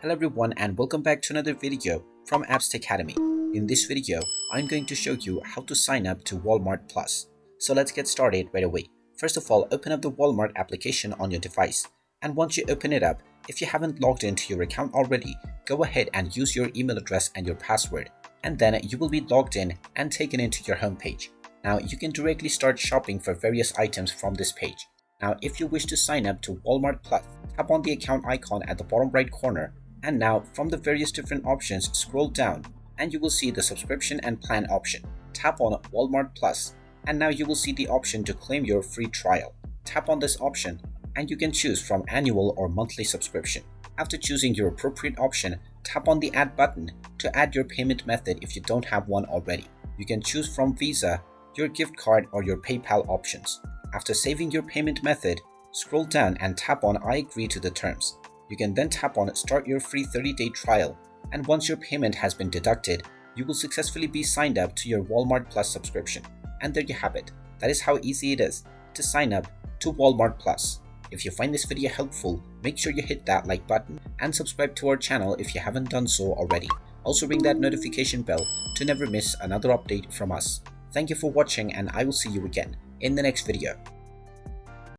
Hello everyone and welcome back to another video from Apps Academy. In this video, I'm going to show you how to sign up to Walmart Plus. So let's get started right away. First of all, open up the Walmart application on your device. And once you open it up, if you haven't logged into your account already, go ahead and use your email address and your password. And then you will be logged in and taken into your home page. Now you can directly start shopping for various items from this page. Now if you wish to sign up to Walmart Plus, tap on the account icon at the bottom right corner. And now from the various different options, scroll down and you will see the subscription and plan option. Tap on Walmart Plus and now you will see the option to claim your free trial. Tap on this option and you can choose from annual or monthly subscription. After choosing your appropriate option, tap on the add button to add your payment method if you don't have one already. You can choose from Visa, your gift card or your PayPal options. After saving your payment method, scroll down and tap on I agree to the terms. You can then tap on Start your free 30-day trial, and once your payment has been deducted, you will successfully be signed up to your Walmart Plus subscription. And there you have it. That is how easy it is to sign up to Walmart Plus. If you find this video helpful, make sure you hit that like button and subscribe to our channel if you haven't done so already. Also ring that notification bell to never miss another update from us. Thank you for watching and I will see you again in the next video.